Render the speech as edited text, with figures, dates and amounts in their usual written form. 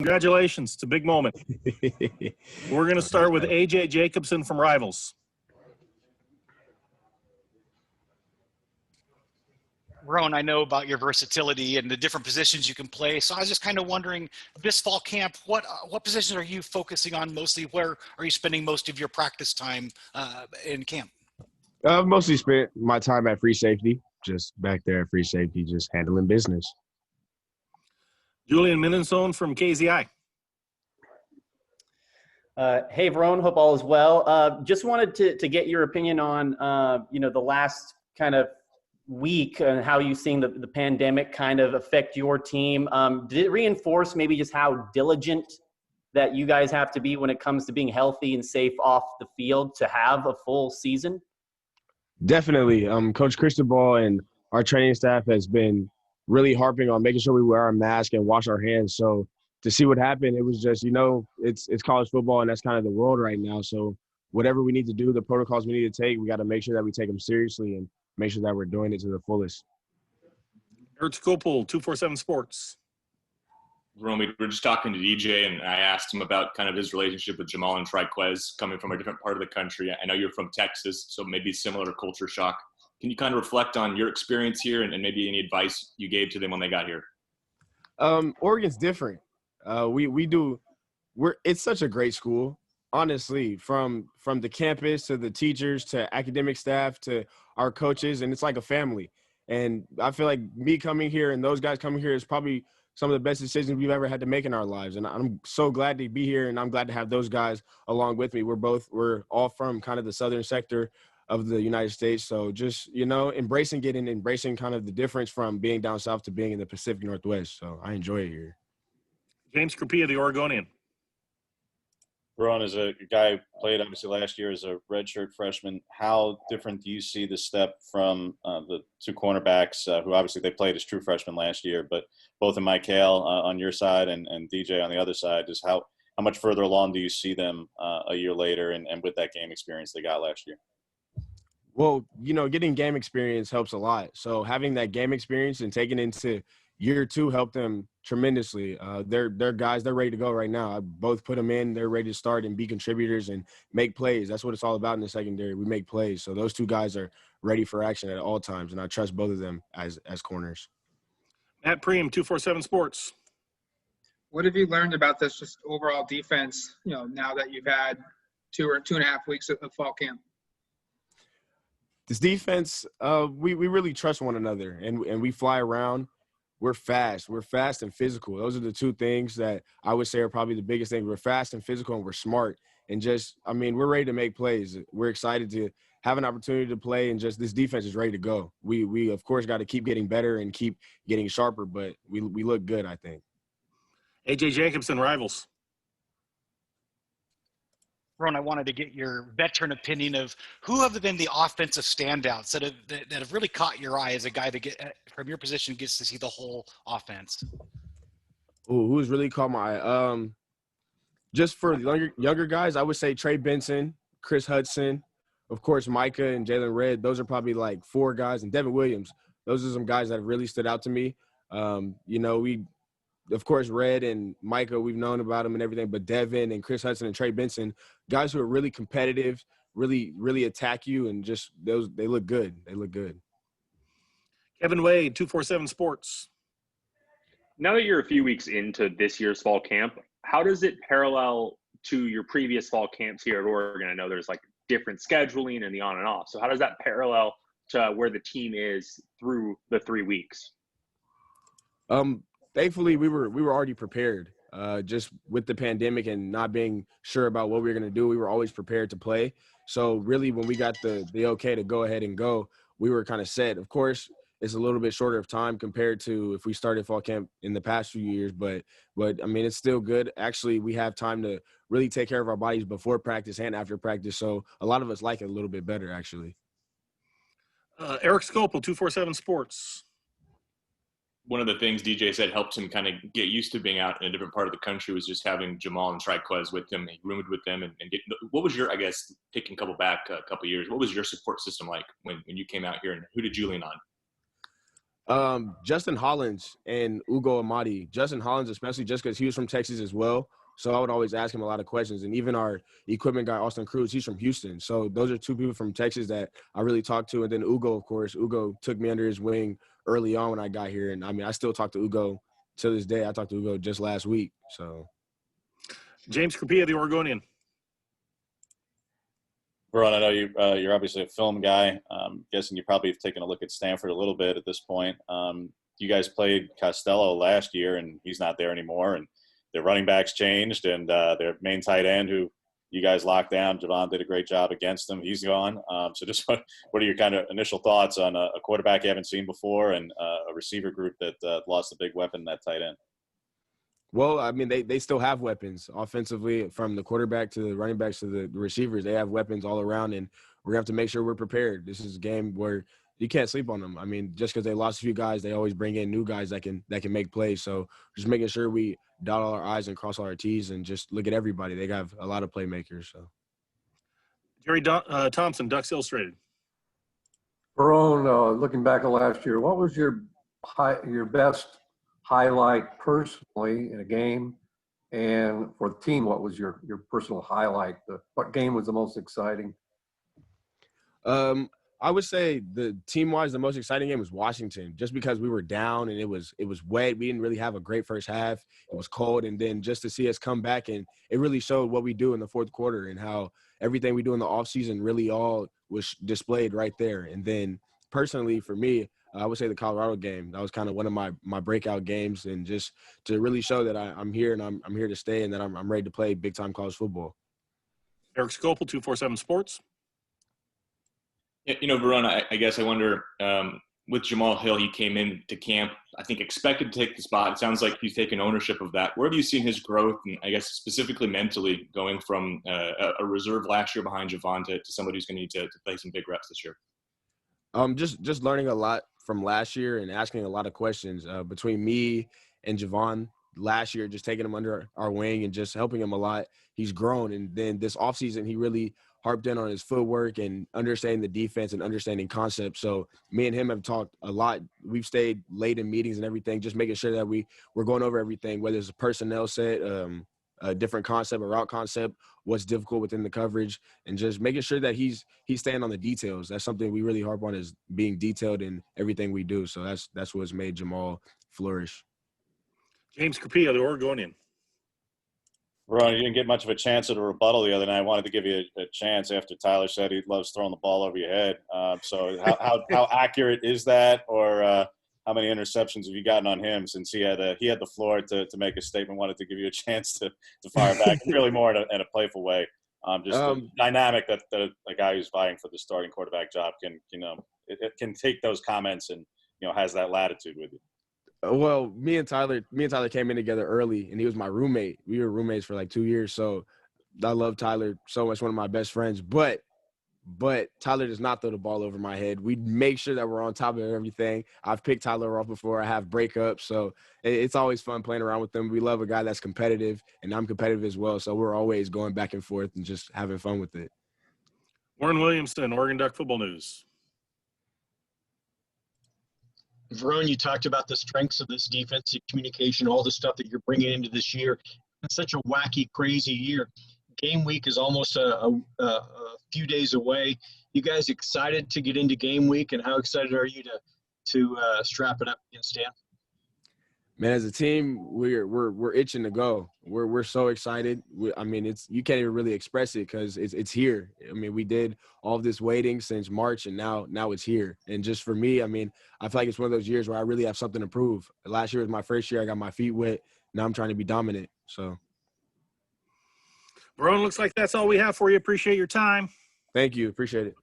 Congratulations. It's a big moment. We're going to start with A.J. Jacobson from Rivals. Verone, I know about your versatility and the different positions you can play. So I was just kind of wondering, this fall camp, what positions are you focusing on mostly? Where are you spending most of your practice time in camp? I've mostly spent my time at free safety, just back there at free safety, just handling business. Julian Minenzone from KZI. Hey, Verone, hope all is well. Just wanted to get your opinion on, the last kind of week and how you've seen the pandemic kind of affect your team. Did it reinforce maybe just how diligent that you guys have to be when it comes to being healthy and safe off the field to have a full season? Definitely. Coach Cristobal and our training staff has been really harping on making sure we wear our mask and wash our hands. So to see what happened, it was just, it's college football and that's kind of the world right now. So whatever we need to do, the protocols we need to take, we got to make sure that we take them seriously and make sure that we're doing it to the fullest. Eric Skopel, 247 Sports. Verone, we were just talking to DJ, and I asked him about kind of his relationship with Jamel and Triquez coming from a different part of the country. I know you're from Texas, so maybe similar culture shock. Can you kind of reflect on your experience here and maybe any advice you gave to them when they got here? Oregon's different. It's such a great school. Honestly, from the campus to the teachers to academic staff to our coaches, and it's like a family. And I feel like me coming here and those guys coming here is probably some of the best decisions we've ever had to make in our lives. And I'm so glad to be here, and I'm glad to have those guys along with me. We're all from kind of the southern sector of the United States. So just, embracing kind of the difference from being down south to being in the Pacific Northwest. So I enjoy it here. James Copia, the Oregonian. Verone, as a guy who played obviously last year as a redshirt freshman, how different do you see the step from the two cornerbacks who obviously they played as true freshmen last year, but both in Mike Hale on your side and DJ on the other side, just how much further along do you see them a year later and with that game experience they got last year? Well, getting game experience helps a lot. So having that game experience and taking into year two helped them tremendously. They're guys, they're ready to go right now. I both put them in, they're ready to start and be contributors and make plays. That's what it's all about in the secondary. We make plays. So those two guys are ready for action at all times, and I trust both of them as corners. Matt Preem, 247 Sports. What have you learned about this just overall defense, now that you've had 2.5 weeks of fall camp? This defense, we really trust one another, and we fly around. We're fast and physical. Those are the two things that I would say are probably the biggest things. We're fast and physical, and we're smart. And we're ready to make plays. We're excited to have an opportunity to play, and just this defense is ready to go. We of course, got to keep getting better and keep getting sharper, but we look good, I think. A.J. Jacobson, Rivals. Ron, I wanted to get your veteran opinion of who have been the offensive standouts that have really caught your eye as a guy that from your position gets to see the whole offense. Oh, who's really caught my eye? Just for younger guys, I would say Trey Benson, Chris Hudson, of course Micah and Jalen Redd. Those are probably like four guys, and Devin Williams. Those are some guys that have really stood out to me. Of course, Red and Micah, we've known about them and everything, but Devin and Chris Hudson and Trey Benson, guys who are really competitive, really, really attack you, and just they look good. They look good. Kevin Wade, 247 Sports. Now that you're a few weeks into this year's fall camp, how does it parallel to your previous fall camps here at Oregon? I know there's like different scheduling and the on and off. So how does that parallel to where the team is through the 3 weeks? Thankfully, we were already prepared. Just with the pandemic and not being sure about what we were going to do, we were always prepared to play. So really, when we got the okay to go ahead and go, we were kind of set. Of course, it's a little bit shorter of time compared to if we started fall camp in the past few years, but I mean, it's still good. Actually, we have time to really take care of our bodies before practice and after practice. So a lot of us like it a little bit better, actually. Eric Skopel, 247 Sports. One of the things DJ said helped him kind of get used to being out in a different part of the country was just having Jamel and Triquez with him. He roomed with them. And what was your, I guess, taking a couple years, what was your support system like when you came out here, and who did you lean on? Justin Hollins and Ugo Amadi. Justin Hollins, especially just because he was from Texas as well. So I would always ask him a lot of questions. And even our equipment guy, Austin Cruz, he's from Houston. So those are two people from Texas that I really talked to. And then Ugo, of course. Ugo took me under his wing early on when I got here. And, I mean, I still talk to Ugo to this day. I talked to Ugo just last week. So James Copia, the Oregonian. Verone, I know you're obviously a film guy. Guessing you probably have taken a look at Stanford a little bit at this point. You guys played Costello last year, and he's not there anymore. And their running backs changed, and their main tight end, who you guys locked down, Javon did a great job against him. He's gone. So just what are your kind of initial thoughts on a quarterback you haven't seen before and a receiver group that lost a big weapon, that tight end? Well, I mean, they still have weapons offensively, from the quarterback to the running backs to the receivers. They have weapons all around, and we're going to have to make sure we're prepared. This is a game where you can't sleep on them. I mean, just because they lost a few guys, they always bring in new guys that can make plays. So just making sure we dot all our I's and cross all our T's and just look at everybody. They have a lot of playmakers. So Jerry Thompson, Ducks Illustrated. Verone, looking back at last year, what was your best highlight personally in a game, and for the team, what was your personal highlight? What game was the most exciting? I would say the team-wise, the most exciting game was Washington, just because we were down and it was wet. We didn't really have a great first half. It was cold, and then just to see us come back, and it really showed what we do in the fourth quarter and how everything we do in the offseason really all was displayed right there. And then personally for me, I would say the Colorado game. That was kind of one of my breakout games, and just to really show that I'm here and I'm here to stay, and that I'm ready to play big-time college football. Eric Scopel, 247 Sports. You know, Verone, I guess I wonder, with Jamel Hill, he came in to camp, I think expected to take the spot. It sounds like he's taken ownership of that. Where have you seen his growth, and I guess specifically mentally, going from a reserve last year behind Javon to somebody who's going to need to play some big reps this year? Just learning a lot from last year and asking a lot of questions between me and Javon last year, just taking him under our wing and just helping him a lot. He's grown. And then this offseason, he really harped in on his footwork and understanding the defense and understanding concepts. So me and him have talked a lot. We've stayed late in meetings and everything, just making sure that we're going over everything, whether it's a personnel set, a different concept, a route concept, what's difficult within the coverage, and just making sure that he's staying on the details. That's something we really harp on, is being detailed in everything we do. So that's what's made Jamel flourish. James Copia, the Oregonian. Ron, you didn't get much of a chance at a rebuttal the other night. I wanted to give you a chance after Tyler said he loves throwing the ball over your head. So how accurate is that, or how many interceptions have you gotten on him since he had the floor to make a statement? Wanted to give you a chance to fire back, really more in a playful way. Just the dynamic that the guy who's vying for the starting quarterback job can it can take those comments and has that latitude with you. Well, me and Tyler came in together early, and he was my roommate. We were roommates for like 2 years, so I love Tyler so much, one of my best friends. But Tyler does not throw the ball over my head. We make sure that we're on top of everything. I've picked Tyler off before. I have breakups, so it's always fun playing around with him. We love a guy that's competitive, and I'm competitive as well, so we're always going back and forth and just having fun with it. Warren Williamson, Oregon Duck Football News. Verone, you talked about the strengths of this defense, the communication, all the stuff that you're bringing into this year. It's such a wacky, crazy year. Game week is almost a few days away. You guys excited to get into game week, and how excited are you to strap it up against Stanford? Man, as a team, we're itching to go. We're so excited. You can't even really express it because it's here. I mean, we did all of this waiting since March, and now it's here. And just for me, I feel like it's one of those years where I really have something to prove. Last year was my first year. I got my feet wet. Now I'm trying to be dominant. So, Verone, looks like that's all we have for you. Appreciate your time. Thank you. Appreciate it.